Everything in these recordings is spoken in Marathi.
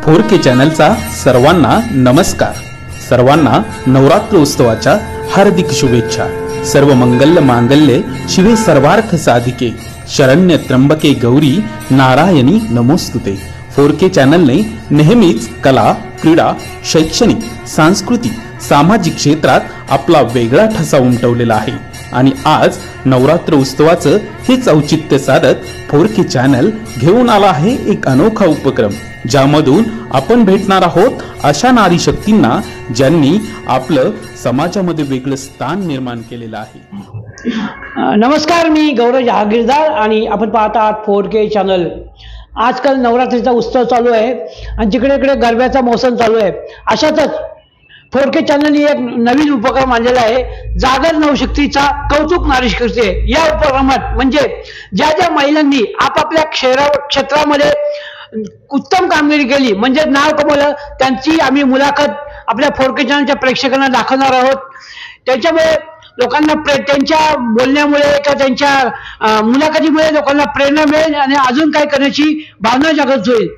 4K चॅनलचा सर्वांना नमस्कार। सर्वांना नवरात्र उत्सवाच्या हार्दिक शुभेच्छा। सर्व मंगल मांगल्ये शिवे सर्वार्थ साधिके शरण्य त्र्यंबके गौरी नारायणी नमोस्तुते। 4K चॅनलने नेहमीच कला, क्रीडा, शैक्षणिक, सांस्कृतिक, सामाजिक क्षेत्रात आपला वेगळा ठसा उमटवलेला आहे आणि आज नवरात्र उत्सवाचं हेच औचित्य साधत 4K चॅनल घेऊन आला आहे एक अनोखा उपक्रम, ज्यामधून आपण भेटणार आहोत अशा नारी शक्तींना ज्यांनी आपलं समाजामध्ये वेगळं स्थान निर्माण केलेलं आहे। नमस्कार, मी गौरव जहागीरदार आणि आपण पाहत आहात 4K चॅनल। आजकाल नवरात्रीचा उत्सव चालू आहे आणि जिकडे जिकडे गरब्याचा मौसम चालू आहे, अशातच 4K चॅनलने एक नवीन उपक्रम आणलेला आहे, जागर नवशक्तीचा कौतुक नारी शक्ती। या उपक्रमात म्हणजे ज्या ज्या महिलांनी आपापल्या क्षेत्रामध्ये उत्तम कामगिरी केली, म्हणजे नाव कमवलं, त्यांची आम्ही मुलाखत आपल्या 4K चॅनलच्या प्रेक्षकांना दाखवणार आहोत। त्याच्यामुळे लोकांना त्यांच्या बोलण्यामुळे किंवा त्यांच्या मुलाखतीमुळे लोकांना प्रेरणा मिळेल आणि अजून काय करण्याची भावना जागृत होईल।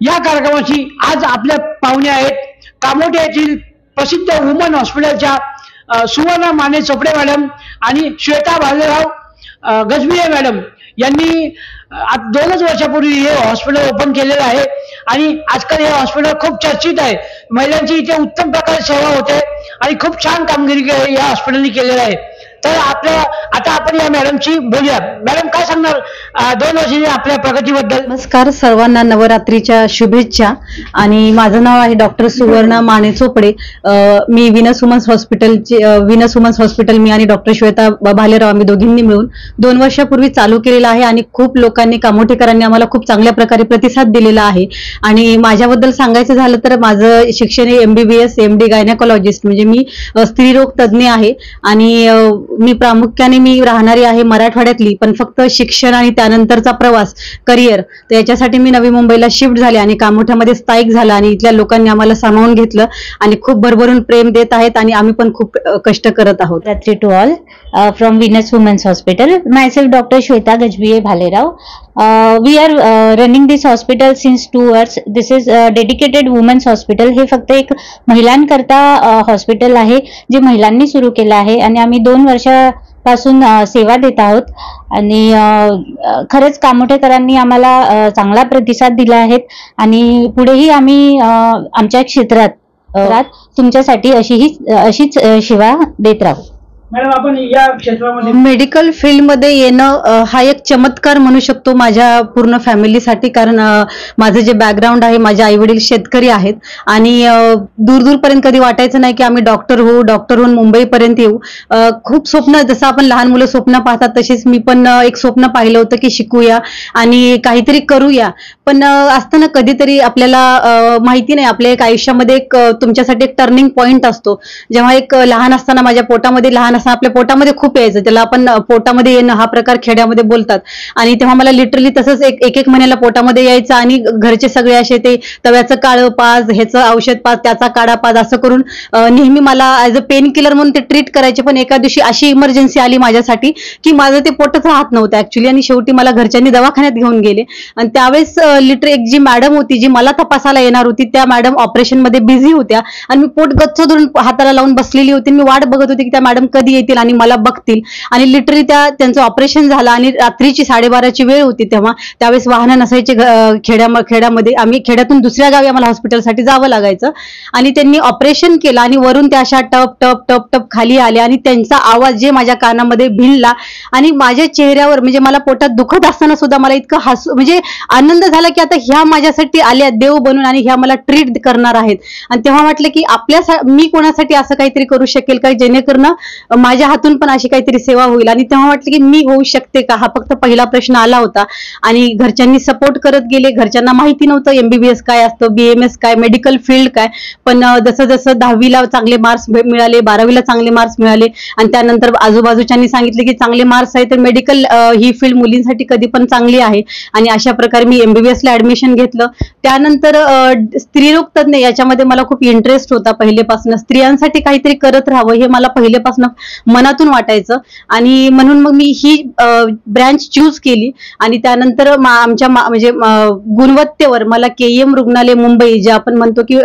या कार्यक्रमाची आज आपल्या पाहुणे आहेत कामोठे येथील प्रसिद्ध वुमन हॉस्पिटलच्या सुवर्णा माने चोपडे मॅडम आणि श्वेता भालेराव गजबिये मॅडम यांनी 2 वर्षापूर्वी हे हॉस्पिटल ओपन केलेलं आहे आणि आजकाल हे हॉस्पिटल खूप चर्चित आहे। महिलांची इथे उत्तम प्रकारे सेवा होते आणि खूप छान कामगिरी या हॉस्पिटलने केलेलं आहे। तर आता आपण या मॅडमशी बोलूया। मॅडम, काय सांगणार 2 वर्षांच्या आपल्या प्रगतीबद्दल? नमस्कार, सर्वांना नवरात्रीच्या शुभेच्छा। आणि माझं नाव आहे डॉक्टर सुवर्णा माने चोपडे। मी विनस वुमन्स हॉस्पिटल मी आणि डॉक्टर श्वेता भालेराव आम्ही दोघींनी मिळून 2 वर्षापूर्वी चालू केलेला आहे आणि खूप लोकांनी, कामोठेकरांनी आम्हाला खूप चांगल्या प्रकारे प्रतिसाद दिलेला आहे। आणि माझ्याबद्दल सांगायचं झालं तर माझं शिक्षण आहे MBBS MD गायनेकोलॉजिस्ट, म्हणजे मी स्त्रीरोग तज्ज्ञ आहे आणि मी प्रामुख्याने राहणारी आहे मराठवाड्यातली, पण फक्त शिक्षण आणि त्यानंतरचा प्रवास, करिअर, तर याच्यासाठी मी नवी मुंबईला शिफ्ट झाले आणि कामोठ्यामध्ये स्थायिक झाला आणि इथल्या लोकांनी आम्हाला सामावून घेतलं आणि खूप भरभरून प्रेम देत आहेत आणि आम्ही पण खूप कष्ट करत आहोत। Navratri to all from Venus Women's Hospital. Myself Dr. Shweta Gajbiye Bhalerav. We are running this hospital since 2 years. This is a dedicated women's hospital. हे फक्त एक महिलांकरता हॉस्पिटल आहे जे महिलांनी सुरू केलं आहे आणि आम्ही 2 वर्षापासून सेवा देत आहोत आणि खरंच कामोठेकरांनी आम्हाला चांगला प्रतिसाद दिला आहे आणि पुढेही आम्ही आमच्या क्षेत्रात तुमच्यासाठी अशीच सेवा देत राहू। मॅडम, आपण या क्षेत्रामध्ये मेडिकल फील्डमध्ये येणं हा एक चमत्कार म्हणू शकतो माझ्या पूर्ण फॅमिलीसाठी, कारण माझं जे बॅकग्राऊंड आहे, माझे आई वडील शेतकरी आहेत आणि दूरपर्यंत कधी वाटायचं नाही की आम्ही डॉक्टर होऊन मुंबईपर्यंत येऊ। खूप स्वप्न, जसं आपण लहान मुलं स्वप्न पाहतात तशीच मी पण एक स्वप्न पाहिलं होतं की शिकूया आणि काहीतरी करूया, पण असताना कधीतरी आपल्याला माहिती नाही, आपल्या एक आयुष्यामध्ये एक तुमच्यासाठी एक टर्निंग पॉइंट असतो। जेव्हा एक लहान असताना माझ्या पोटामध्ये, लहान असताना आपल्या पोटामध्ये खूप यायचं, त्याला आपण पोटामध्ये येणं हा प्रकार खेड्यामध्ये बोलतात, आणि तेव्हा मला लिटरली तसंच एक महिन्याला पोटामध्ये यायचं आणि घरचे सगळे असे ते तव्याचं काळं पाज, ह्याचं औषध पाज, त्याचा काढा पाज, असं करून नेहमी मला ऍज अ पेन किलर म्हणून ते ट्रीट करायचे। पण एका दिवशी अशी इमर्जन्सी आली माझ्यासाठी की माझं ते पोटच राहत नव्हतं ऍक्च्युली, आणि शेवटी मला घरच्यांनी दवाखान्यात घेऊन गेले आणि त्यावेळेस लिटरली एक जी मॅडम होती जी मला तपासायला येणार होती, त्या मॅडम ऑपरेशन मध्ये बिझी होत्या आणि मी पोट गच्च धरून हाताला लावून बसलेली होती। मी वाट बघत होती की त्या मॅडम कधी येतील आणि मला बघतील, आणि लिटरली त्यांचं ऑपरेशन झालं आणि रात्रीची 12:30ची वेळ होती। त्यावेळेस वाहनं नसायचे खेड्यामध्ये, आम्ही खेड्यातून दुसऱ्या गावी आम्हाला हॉस्पिटलसाठी जावं लागायचं आणि त्यांनी ऑपरेशन केलं आणि वरून त्या अशा टप टप टप टप खाली आल्या आणि त्यांचा आवाज जे माझ्या कानामध्ये भिनला आणि माझ्या चेहऱ्यावर, म्हणजे मला पोटात दुखत असताना सुद्धा मला इतकं हसू, म्हणजे आनंद झाला की आता ह्या माझ्यासाठी आल्या देव बनून आणि ह्या मला ट्रीट करणार आहेत। आणि तेव्हा वाटलं की मी कोणासाठी असं काहीतरी करू शकेल का जेणेकरून माझ्या हातून पण अशी काहीतरी सेवा होईल, आणि तेव्हा वाटलं की मी होऊ शकते का, हा फक्त पहिला प्रश्न आला होता। आणि घरच्यांनी सपोर्ट करत गेले। घरच्यांना माहिती नव्हतं MBBS काय असतं, BMS काय, मेडिकल फील्ड काय, पण जसं जसं 10वीला चांगले मार्क्स मिळाले, 12वीला चांगले मार्क्स मिळाले आणि त्यानंतर आजूबाजूच्यांनी सांगितले की चांगले मार्क्स आहे तर मेडिकल ही फील्ड मुलींसाठी कधी पण चांगली आहे, आणि अशा प्रकारे मी MBBS ला ऍडमिशन घेतलं। त्यानंतर स्त्रीरोग तज्ज्ञ याच्यामध्ये मला खूप इंटरेस्ट होता पहिलेपासून, स्त्रियांसाठी काहीतरी करत राहावं हे मला पहिलेपासून मनातून वाटायचं आणि म्हणून मग मी ही ब्रँच चूज केली आणि त्यानंतर आमच्या म्हणजे गुणवत्तेवर मला KEM रुग्णालय मुंबई, जे आपण म्हणतो की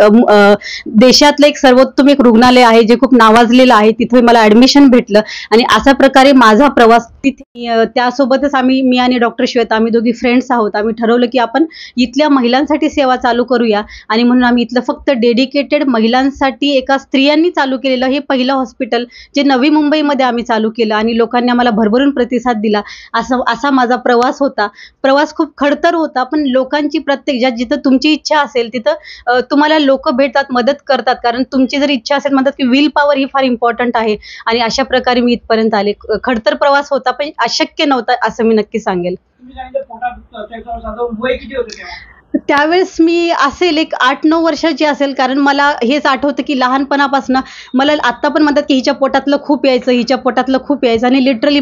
देशातलं एक सर्वोत्तम एक रुग्णालय आहे, जे खूप नावाजलेलं आहे, तिथे मला ऍडमिशन भेटलं आणि अशा प्रकारे माझा प्रवास तिथे. त्यासोबतच मी आणि डॉक्टर श्वेता आम्ही दोघी फ्रेंड्स आहोत. आम्ही ठरवलं की आपण इथल्या महिलांसाठी सेवा चालू करूया आणि म्हणून आम्ही इथलं फक्त डेडिकेटेड महिलांसाठी एका स्त्रियांनी चालू केलेलं हे पहिलं हॉस्पिटल जे नवी मुंबईमध्ये आम्ही चालू केलं आणि लोकांनी आम्हाला भरभरून प्रतिसाद दिला. असा माझा प्रवास होता. प्रवास खूप खडतर होता, पण लोकांची प्रत्येक जिथं तुमची इच्छा असेल तिथं तुम्हाला लोक भेटतात, मदत करतात. कारण तुमची जर इच्छा असेल म्हणतात की विल पॉवर ही फार इम्पॉर्टंट आहे आणि अशा प्रकारे मी इथपर्यंत आले. खडतर प्रवास होता, पण अशक्य नव्हता असं मी नक्की सांगेल. त्यावेळेस मी असेल एक 8-9 वर्षाची असेल, कारण मला हेच आठवतं की लहानपणापासून मला आत्ता पण म्हणतात की हिच्या पोटातलं खूप यायचं, हिच्या पोटातलं खूप यायचं आणि लिटरली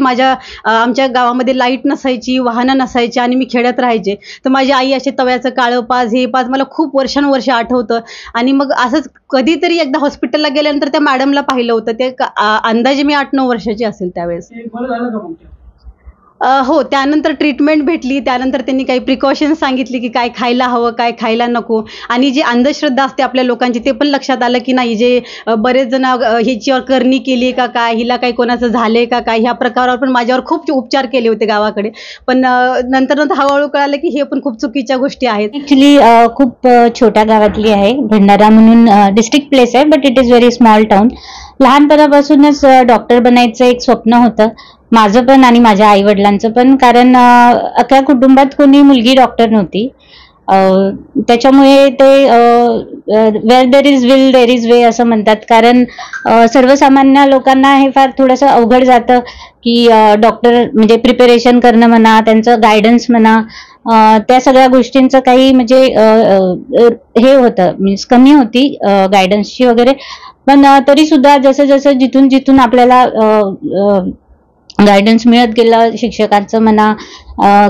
आमच्या गावामध्ये लाईट नसायची, वाहनं नसायची आणि मी खेड्यात राहायचे. तर माझी आई अशी तव्याचं काळं पाज हे पाज मला खूप वर्षानुवर्ष आठवतं. आणि मग असंच कधीतरी एकदा हॉस्पिटलला गेल्यानंतर त्या मॅडमला पाहिलं होतं. ते अंदाजे मी 8-9 वर्षाची असेल त्यावेळेस. हो, त्यानंतर ट्रीटमेंट भेटली. त्यानंतर त्यांनी काही प्रिकॉशन्स सांगितली की काय खायला हवं, काय खायला नको आणि जी अंधश्रद्धा असते आपल्या लोकांची ते पण लक्षात आलं की नाही, जे बरेच जण ह्याच्यावर करणी केली का काय, हिला काही कोणाचं झालंय का काय, ह्या प्रकारावर पण माझ्यावर खूप उपचार केले होते गावाकडे. पण नंतर हळूहळू कळालं की हे पण खूप चुकीच्या गोष्टी आहेत. ऍक्च्युली खूप छोट्या गावातली आहे, भंडारा म्हणून डिस्ट्रिक्ट प्लेस आहे, but it is very small town. लहानपणापासूनच डॉक्टर बनायचं एक स्वप्न होतं माझं पण आणि माझ्या आई वडिलांचं पण, कारण अख्ख्या कुटुंबात कोणी मुलगी डॉक्टर नव्हती. त्याच्यामुळे ते where there is will there is way असं म्हणतात. कारण सर्वसामान्य लोकांना हे फार थोडंसं अवघड जातं की डॉक्टर म्हणजे प्रिपरेशन करणं म्हणा, त्यांचं गायडन्स म्हणा, त्या सगळ्या गोष्टींचं काही म्हणजे हे होतं, मीन्स कमी होती गायडन्सची वगैरे. पण तरी सुद्धा जसं जसं जिथून आपल्याला गायडन्स मिळत गेलं, शिक्षकांचं म्हणा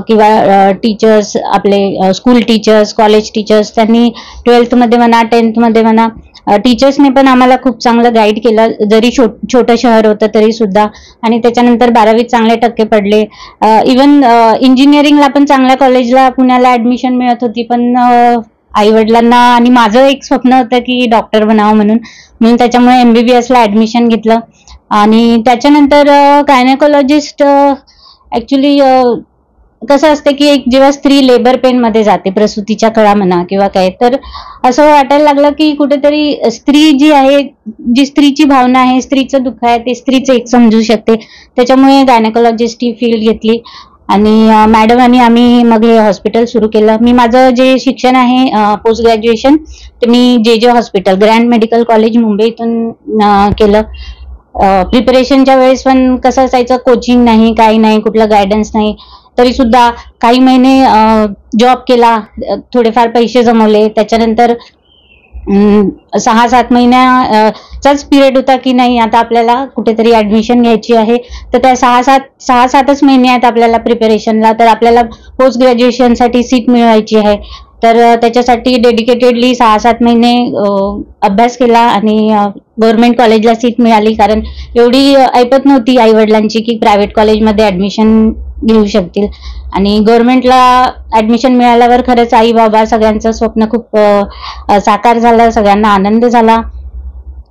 किंवा टीचर्स, आपले स्कूल टीचर्स, कॉलेज टीचर्स, त्यांनी 12th मध्ये म्हणा, 10th मध्ये म्हणा, टीचर्सने पण आम्हाला खूप चांगलं गाईड केलं, जरी छोटं शहर होतं तरी सुद्धा. आणि त्याच्यानंतर 12वीत चांगले टक्के पडले. इवन इंजिनिअरिंगला पण चांगल्या कॉलेजला पुण्याला ऍडमिशन मिळत होती, पण आई वडिलांना आणि माझं एक स्वप्न होतं की डॉक्टर बनावं म्हणून त्याच्यामुळे MBBS ला ऍडमिशन घेतलं. आणि त्याच्यानंतर गायनेकोलॉजिस्ट ऍक्च्युली कसं असतं की एक जेव्हा स्त्री लेबर पेन मध्ये जाते, प्रसूतीच्या काळा म्हणा किंवा काय, तर असं वाटायला लागलं की कुठेतरी स्त्री जी आहे, जी स्त्रीची भावना आहे, स्त्रीचं दुःख आहे, ते स्त्रीचं एक समजू शकते. त्याच्यामुळे गायनेकोलॉजिस्ट ही फील्ड घेतली आणि मॅडम आणि आम्ही मग हे हॉस्पिटल सुरू केलं. मी माझं जे शिक्षण आहे पोस्ट ग्रॅज्युएशन ते मी JJ hospital, grand medical college मुंबईतून केलं. प्रिपरेशनच्या वेळेस पण कसं असायचं, कोचिंग नाही, काही नाही, कुठलं गायडन्स नाही. तरी सुद्धा काही महिने जॉब केला, थोडेफार पैसे जमवले. त्याच्यानंतर 6-7 महिन्याचाच पिरियड होता की नाही, आता आपल्याला कुठेतरी ऍडमिशन घ्यायची आहे. तर त्या 6-7च महिने आहेत आपल्याला प्रिपरेशनला. तर आपल्याला पोस्ट ग्रॅज्युएशनसाठी सीट मिळवायची आहे. तर त्याच्यासाठी डेडिकेटेडली 6-7 महिने अभ्यास केला आणि गव्हर्नमेंट कॉलेजला सीट मिळाली. कारण एवढी ऐपत नव्हती आई वडिलांची की प्रायव्हेट कॉलेजमध्ये ऍडमिशन घेऊ शकतील. आणि गव्हर्नमेंटला ऍडमिशन मिळाल्यावर खरंच आई बाबा सगळ्यांचं स्वप्न खूप साकार झालं, सगळ्यांना आनंद झाला.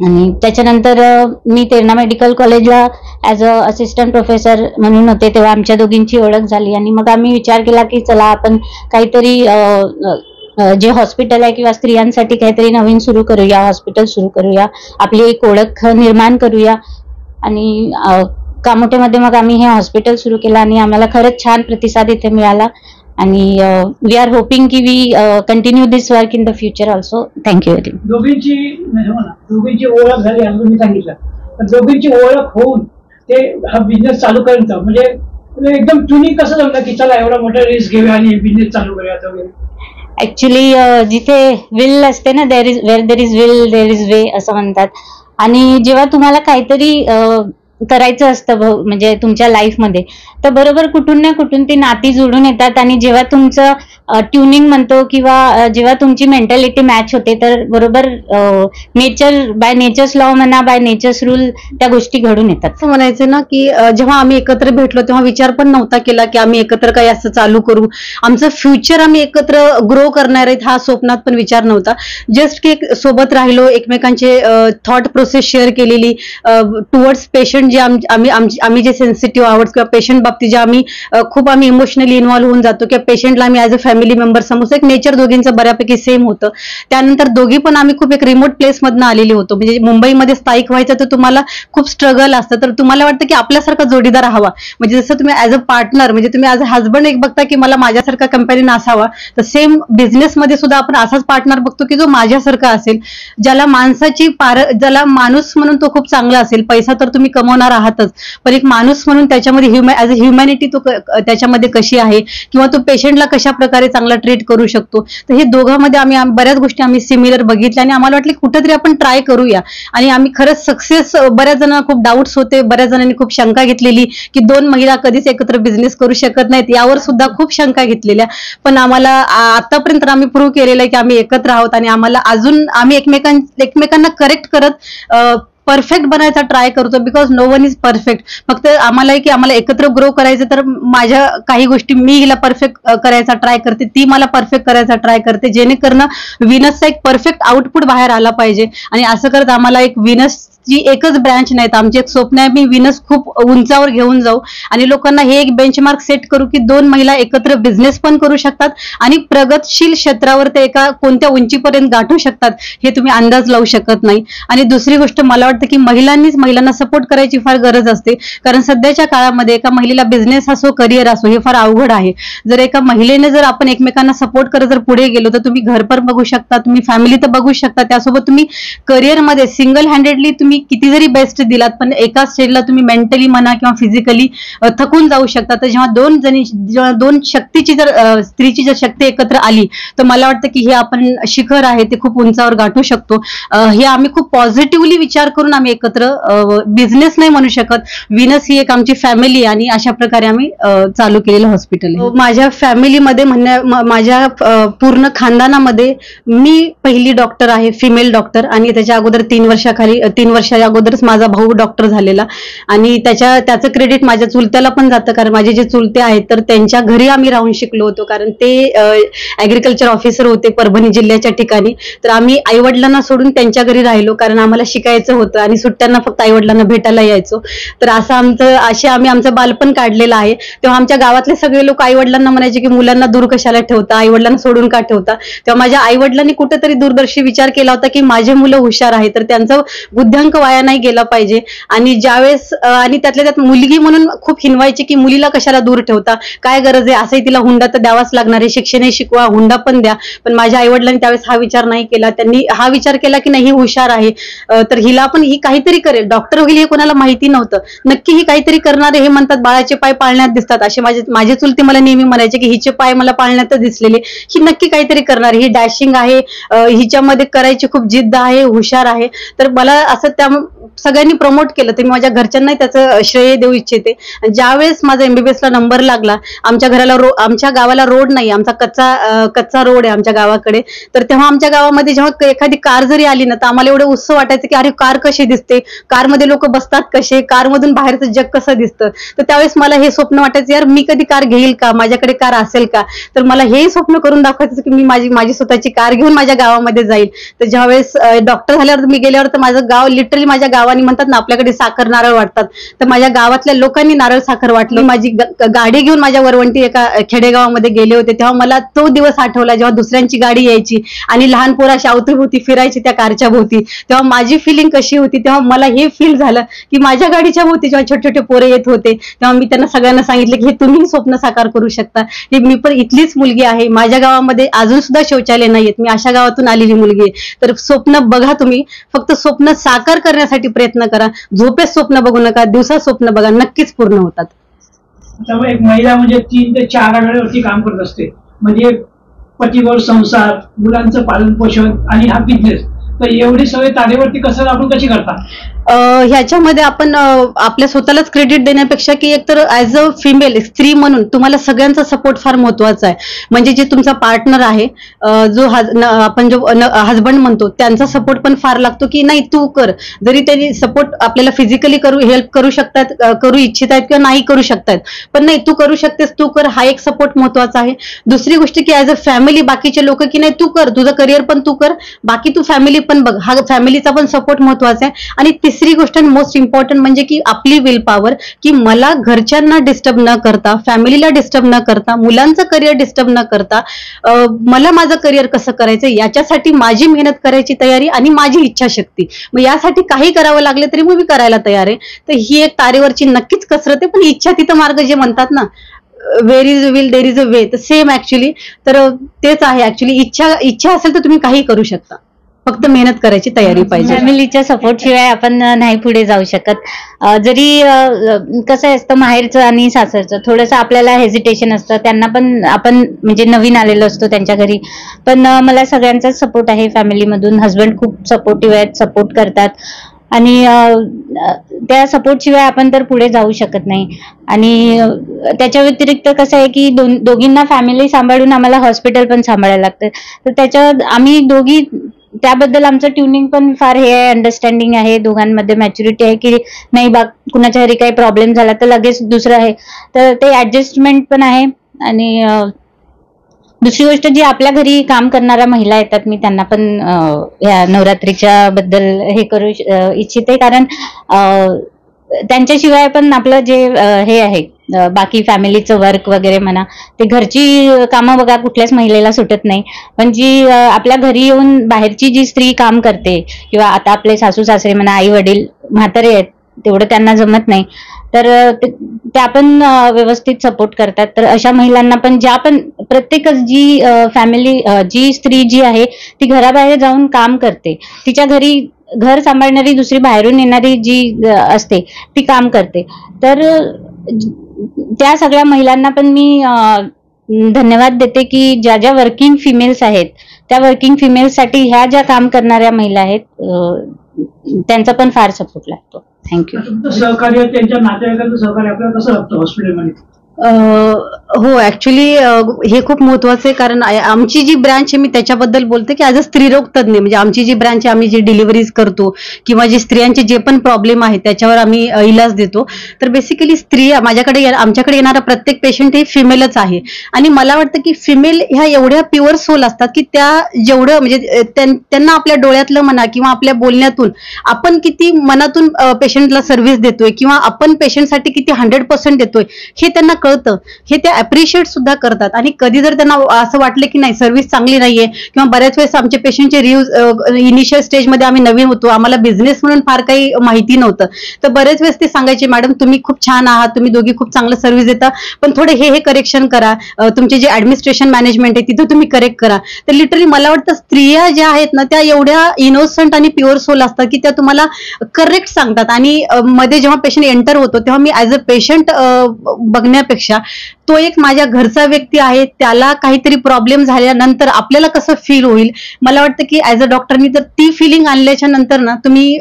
आणि त्याच्यानंतर मी तेरणा मेडिकल कॉलेजला ॲज अ असिस्टंट प्रोफेसर म्हणून होते, तेव्हा आमच्या दोघींची ओळख झाली. आणि मग आम्ही विचार केला की चला आपण काहीतरी जे हॉस्पिटल आहे किंवा स्त्रियांसाठी काहीतरी नवीन सुरू करूया, हॉस्पिटल सुरू करूया, आपली एक ओळख निर्माण करूया. आणि कामोठेमध्ये मग आम्ही हे हॉस्पिटल सुरू केलं आणि आम्हाला खरंच छान प्रतिसाद इथे मिळाला. आणि वी आर होपिंग की we continue this work in the future also. Thank you very much. दोघींची ओळख झाली असं तुम्ही सांगितलं, पण दोघींची ओळख होऊन ते हा बिझनेस चालू करायचा म्हणजे एकदम तुम्ही कसं जमलं की चला एवढा मोठा रिस्क घेऊया आणि बिझनेस चालू करूया वगैरे? ऍक्च्युली जिथे विल असते ना, where there is will there is way असं म्हणतात. आणि जेव्हा तुम्हाला काहीतरी करायचं असतं म्हणजे तुमच्या लाईफमध्ये, तर बरोबर कुठून ना कुठून ती नाती जोडून येतात. आणि जेव्हा तुमचं ट्युनिंग म्हणतो किंवा जेव्हा तुमची मेंटॅलिटी मॅच होते तर बरोबर बाय नेचर्स लॉ म्हणा, बाय नेचर्स रूल त्या गोष्टी घडून येतात. असं म्हणायचं ना की जेव्हा आम्ही एकत्र भेटलो तेव्हा विचार पण नव्हता केला की आम्ही एकत्र काही असं चालू करू, आमचं फ्युचर आम्ही एकत्र ग्रो करणार आहेत हा स्वप्नात पण विचार नव्हता. जस्ट की सोबत राहिलो, एकमेकांचे थॉट प्रोसेस शेअर केलेली, टुवर्ड्स पेशंट जे आम्ही जे सेन्सिटिव्ह आहोत किंवा पेशंट बाबतीत जे आम्ही इमोशनली इन्व्हॉल्व्ह होऊन जातो किंवा पेशंटला आम्ही ऍज अ फॅमिली मेंबर समजतो. एक नेचर दोघींचं बऱ्यापैकी सेम होतं. त्यानंतर दोघी पण आम्ही खूप एक रिमोट प्लेस मधनं आलेली होतो. म्हणजे मुंबईमध्ये स्थायिक व्हायचं तर तुम्हाला खूप स्ट्रगल असतं, तर तुम्हाला वाटतं की आपल्यासारखा जोडीदार हवा. म्हणजे जसं तुम्ही ऍज अ पार्टनर, म्हणजे तुम्ही ऍज अ हजबंड एक बघता की मला माझ्यासारखा कंपॅनियन असावा, तर सेम बिझनेसमध्ये सुद्धा आपण असाच पार्टनर बघतो की जो माझ्यासारखा असेल, ज्याला ज्याला माणूस म्हणून तो खूप चांगला असेल. पैसा तर तुम्ही कमवणार आहातच, पण एक माणूस म्हणून त्याच्यामध्ये ऍज अ ह्युमॅनिटी तो त्याच्यामध्ये कशी आहे किंवा तो पेशंटला कशा प्रकारे चांगला ट्रीट करू शकतो. तर हे दोघांमध्ये आम्ही बऱ्याच गोष्टी आम्ही सिमिलर बघितल्या आणि आम्हाला वाटलं कुठेतरी आपण ट्राय करूया. आणि आम्ही खरंच सक्सेस, बऱ्याच जणांना खूप डाऊट्स होते, बऱ्याच जणांनी खूप शंका घेतलेली की 2 महिला कधीच एकत्र बिझनेस करू शकत नाहीत, यावर सुद्धा खूप शंका घेतलेल्या. पण आम्हाला आतापर्यंत आम्ही प्रूव्ह केलेलं आहे की आम्ही एकत्र आहोत आणि आम्हाला अजून आम्ही एकमेकांना करेक्ट करत परफेक्ट बनायचा ट्राय करतो. Because no one is perfect. फक्त आम्हाला की आम्हाला एकत्र ग्रो करायचं, तर माझ्या काही गोष्टी मी हिला परफेक्ट करायचा ट्राय करते, ती मला परफेक्ट करायचा ट्राय करते, जेणेकरून विनसचा एक परफेक्ट आउटपुट बाहेर आला पाहिजे. आणि असं करत आम्हाला एक विनसची एकच ब्रँच नाही, तर आमची एक स्वप्न आहे मी विनस खूप उंचावर घेऊन जाऊ आणि लोकांना हे एक बेंचमार्क सेट करू की 2 महिला एकत्र बिझनेस पण करू शकतात आणि प्रगतशील क्षेत्रावर ते एका कोणत्या उंचीपर्यंत गाठू शकतात हे तुम्ही अंदाज लावू शकत नाही. आणि दुसरी गोष्ट मला वाटतं की महिलांना सपोर्ट करायची फार गरज असते, कारण सध्याच्या काळामध्ये एका महिलेला बिझनेस असो, करिअर असो, हे फार अवघड आहे. जर एका महिलेने जर आपण एकमेकांना सपोर्ट करत जर पुढे गेलो तर तुम्ही घर पण बघू शकता, तुम्ही फॅमिली तर बघू शकता, त्यासोबत तुम्ही करिअरमध्ये सिंगल हँडेडली तुम्ही किती जरी बेस्ट दिलात पण एका स्टेजला तुम्ही मेंटली म्हणा किंवा फिजिकली थकून जाऊ शकता. तर जेव्हा 2 शक्तीची जर स्त्रीची जर शक्ती एकत्र आली तर मला वाटतं की हे आपण शिखर आहे ते खूप उंचावर गाठू शकतो. हे आम्ही खूप पॉझिटिव्हली विचार करून आम्ही एकत्र बिझनेस नाही म्हणू शकत, विनस ही एक आमची फॅमिली आणि अशा प्रकारे आम्ही चालू केलेलं हॉस्पिटल आहे. माझ्या फॅमिलीमध्ये माझ्या पूर्ण खानदानामध्ये मी पहिली डॉक्टर आहे, फिमेल डॉक्टर. आणि त्याच्या अगोदर 3 वर्षाच्या अगोदरच माझा भाऊ डॉक्टर झालेला आणि त्याचं क्रेडिट माझ्या चुलत्याला पण जातं, कारण माझे जे चुलते आहेत तर त्यांच्या घरी आम्ही राहून शिकलो होतो, कारण ते ऍग्रिकल्चर ऑफिसर होते परभणी जिल्ह्याच्या ठिकाणी. तर आम्ही आईवडिलांना सोडून त्यांच्या घरी राहिलो, कारण आम्हाला शिकायचं होतं आणि सुट्ट्यांना फक्त आईवडिलांना भेटायला यायचो. तर असं आम्ही आमचं बालपण काढलेलं आहे. तेव्हा आमच्या गावातले सगळे लोक आईवडिलांना म्हणायचे की मुलांना दूर कशाला ठेवता, आईवडिलांना सोडून का ठेवता. तेव्हा माझ्या आईवडिलांनी कुठेतरी दूरदर्शी विचार केला होता की माझे मुलं हुशार आहे तर त्यांचा बुद्ध्यांक वाया नाही गेला पाहिजे. आणि ज्यावेळेस आणि त्यातल्या त्यात मुलगी म्हणून खूप हिनवायचे की मुलीला कशाला दूर ठेवता, काय गरज आहे, असंही तिला हुंडा तर द्यावाच लागणार आहे, शिक्षणही शिकवा, हुंडा पण द्या. पण माझ्या आईवडिलांनी त्यावेळेस हा विचार नाही केला. त्यांनी हा विचार केला की नाही ही हुशार आहे तर हिला पण ही काहीतरी करेल, डॉक्टर होईल हे कोणाला माहिती नव्हतं, नक्की ही काहीतरी करणार आहे. हे म्हणतात बाळाचे पाय पाळण्यात दिसतात, असे माझे चुलते मला नेहमी म्हणायचे की हिचे पाय मला पाळण्यातच दिसलेले, ही नक्की काहीतरी करणार, ही डॅशिंग आहे, हिच्यामध्ये करायची खूप जिद्द आहे, हुशार आहे. तर मला असं त्या सगळ्यांनी प्रमोट केलं, तर मी माझ्या घरच्यांनाही त्याचं श्रेय देऊ इच्छिते. ज्यावेळेस माझा MBBS ला नंबर लागला, आमच्या गावाला रोड नाही, आमचा कच्चा रोड आहे आमच्या गावाकडे. तर तेव्हा आमच्या गावामध्ये जेव्हा एखादी कार जरी आली ना तर आम्हाला एवढं उत्सव वाटायचं की अरे कार कशी दिसते, कारमध्ये लोक बसतात कसे, कारमधून बाहेरचं जग कसं दिसतं. तर त्यावेळेस मला हे स्वप्न वाटायचं यार मी कधी कार घेईल का, माझ्याकडे कार असेल का. तर मला हे स्वप्न करून दाखवायचं की मी माझी स्वतःची कार घेऊन माझ्या गावामध्ये जाईल. तर ज्यावेळेस डॉक्टर झाल्यावर मी गेल्यावर तर माझं गाव लिटरली माझ्या गावाने म्हणतात ना आपल्याकडे साखर नारळ वाटतात, तर माझ्या गावातल्या लोकांनी नारळ साखर वाटलं. माझी गाडी घेऊन माझ्या वरवंटी एका खेडेगावामध्ये गेले होते, तेव्हा मला तो दिवस आठवला जेव्हा दुसऱ्यांची गाडी यायची आणि लहान पोरं अशी अवतीभोवती फिरायची त्या कारच्या भोवती. तेव्हा माझी फिलिंग कशी होती, तेव्हा मला हे फील झालं की माझ्या गाडीच्या भोवती जेव्हा छोटे छोटे पोरं येत होते तेव्हा मी त्यांना सगळ्यांना सांगितलं की हे तुम्ही स्वप्न साकार करू शकता. हे मी पण इथलीच मुलगी आहे, माझ्या गावामध्ये अजून सुद्धा शौचालय नाहीयेत, मी अशा गावातून आलेली मुलगी आहे. तर स्वप्न बघा, तुम्ही फक्त स्वप्न साकार करण्यासाठी प्रयत्न करा, झोपेत स्वप्न बघू नका, दिवसा स्वप्न बघा, नक्कीच पूर्ण होतात. त्यामुळे एक महिला म्हणजे 3 ते 4 आठवड्यावरती काम करत असते, म्हणजे पतीवर संसार, मुलांचं पालन पोषण आणि हा बिझनेस. तर एवढी सवय तारेवरती कसरत आपण कशी करता? ह्याच्यामध्ये आपण आपल्या स्वतःलाच क्रेडिट देण्यापेक्षा की एकतर ऍज अ फिमेल स्त्री म्हणून तुम्हाला सगळ्यांचा सपोर्ट फार महत्वाचा आहे. म्हणजे जे तुमचा पार्टनर आहे, जो आपण जो हजबंड म्हणतो, त्यांचा सपोर्ट पण फार लागतो की नाही तू कर. जरी त्यांनी सपोर्ट आपल्याला फिजिकली हेल्प करू शकतात, करू इच्छित आहेत किंवा नाही करू शकतात, पण नाही तू करू शकतेस, तू कर, हा एक सपोर्ट महत्वाचा आहे. दुसरी गोष्ट की ऍज अ फॅमिली बाकीचे लोक की नाही तू कर, तुझं करिअर पण तू कर, बाकी तू फॅमिली पण बघ, हा फॅमिलीचा पण सपोर्ट महत्वाचा आहे. आणि तिसरी गोष्ट मोस्ट इम्पॉर्टंट म्हणजे की आपली विल पॉवर, की मला घरच्यांना डिस्टर्ब न करता, फॅमिलीला डिस्टर्ब न करता, मुलांचं करिअर डिस्टर्ब न करता, मला माझं करिअर कसं करायचं याच्यासाठी माझी मेहनत करायची तयारी आणि माझी इच्छाशक्ती. मग यासाठी काही करावं लागले तरी मग मी करायला तयार आहे. तर ही एक तारेवरची नक्कीच कसरत आहे. पण इच्छा तिथं मार्ग जे म्हणतात ना, where is will there is a way, तर सेम ऍक्च्युली तर तेच आहे. ऍक्च्युली इच्छा असेल तर तुम्ही काही करू शकता, फक्त मेहनत करायची तयारी पाहिजे. फॅमिलीच्या सपोर्ट शिवाय आपण नाही पुढे जाऊ शकत. जरी कसं असतं माहेरचं आणि सासरचं थोडंसं आपल्याला हेजिटेशन असतं, त्यांना पण आपण म्हणजे नवीन आलेलो असतो त्यांच्या घरी, पण मला सगळ्यांचाच सपोर्ट आहे फॅमिलीमधून. हस्बंड खूप सपोर्टिव्ह आहेत, सपोर्ट करतात आणि त्या सपोर्ट शिवाय आपण तर पुढे जाऊ शकत नाही. आणि त्याच्या व्यतिरिक्त कसं आहे की दोघींना फॅमिली सांभाळून आम्हाला हॉस्पिटल पण सांभाळायला लागतं. तर त्याच्यात आम्ही दोघी त्याबद्दल आमचं ट्युनिंग पण फार हे आहे, अंडरस्टँडिंग आहे, दोघांमध्ये मॅच्युरिटी आहे की नाही बा कुणाच्या घरी काही प्रॉब्लेम झाला तर लगेच दुसरं आहे, तर ते ऍडजस्टमेंट पण आहे. आणि दुसरी गोष्ट जी आपल्या घरी काम करणाऱ्या महिला येतात, मी त्यांना पण या नवरात्रीच्या बद्दल हे करू इच्छिते, कारण त्यांच्याशिवाय पण आपलं जे हे आहे बाकी फॅमिलीचं वर्क वगैरे म्हणा, ते घरची कामं बघा कुठल्याच महिलेला सुटत नाही, पण जी आपल्या घरी येऊन बाहेरची जी स्त्री काम करते, किंवा आता आपले सासू सासरे म्हणा, आई वडील म्हातारे आहेत, तेवढं त्यांना जमत नाही, तर त्या पण व्यवस्थित सपोर्ट करतात. तर अशा महिलांना पण ज्या पण प्रत्येकच जी फॅमिली जी स्त्री जी आहे ती घराबाहेर जाऊन काम करते, तिच्या घरी घर सांभाळणारी दुसरी बाहेरून येणारी जी असते ती काम करते, तर त्या सगळ्या महिलांना पण मी धन्यवाद देते की ज्या ज्या वर्किंग फिमेल्स आहेत, त्या वर्किंग फिमेल्ससाठी ह्या ज्या काम करणाऱ्या महिला आहेत त्यांचा पण फार सपोर्ट लागतो. थँक्यू. सहकार्य, त्यांच्या नातेवाईकांचं सहकार्य आपल्याला कसं लागतं हॉस्पिटलमध्ये? हो, ऍक्च्युली हे खूप महत्वाचं आहे, कारण आमची जी ब्रँच आहे मी त्याच्याबद्दल बोलते की ॲज अ स्त्रीरोग तज्ञ, म्हणजे आमची जी ब्रँच आहे, आम्ही जी डिलिव्हरीज करतो किंवा जे स्त्रियांचे जे पण प्रॉब्लेम आहेत त्याच्यावर आम्ही इलाज देतो. तर बेसिकली आमच्याकडे येणारा प्रत्येक पेशंट हे फिमेलच आहे. आणि मला वाटतं की फिमेल ह्या एवढ्या प्युअर सोल असतात की त्या जेवढं म्हणजे त्यांना आपल्या डोळ्यातलं म्हणा किंवा आपल्या बोलण्यातून आपण किती मनातून पेशंटला सर्व्हिस देतोय किंवा आपण पेशंटसाठी किती 100% देतोय हे त्यांना कळतं. हे ते अप्रिशिएट सुद्धा करतात. आणि कधी जर त्यांना असं वाटलं की नाही सर्व्हिस चांगली नाहीये, किंवा बऱ्याच वेळेस आमचे पेशंटचे रिव्ह्यूज इनिशियल स्टेजमध्ये आम्ही नवीन होतो, आम्हाला बिझनेस म्हणून फार काही माहिती नव्हतं, तर बरेच वेळेस ते सांगायचे मॅडम तुम्ही खूप छान आहात, तुम्ही दोघी खूप चांगलं सर्व्हिस देता, पण थोडे हे करेक्शन करा, तुमचे जे ऍडमिनिस्ट्रेशन मॅनेजमेंट आहे तिथं तुम्ही करेक्ट करा. तर लिटरली मला वाटतं स्त्रिया ज्या आहेत ना त्या एवढ्या इनोसंट आणि प्युअर सोल असतात की त्या तुम्हाला करेक्ट सांगतात. आणि मध्ये जेव्हा पेशंट एंटर होतो तेव्हा मी ऍज अ पेशंट बघण्यापेक्षा तो एक माझ्या घरचा व्यक्ती आहे, त्याला काहीतरी प्रॉब्लेम झाल्यानंतर आपल्याला कसं फील होईल, मला वाटतं की ऍज अ डॉक्टरनी तर ती फिलिंग आणल्याच्या नंतर ना तुम्ही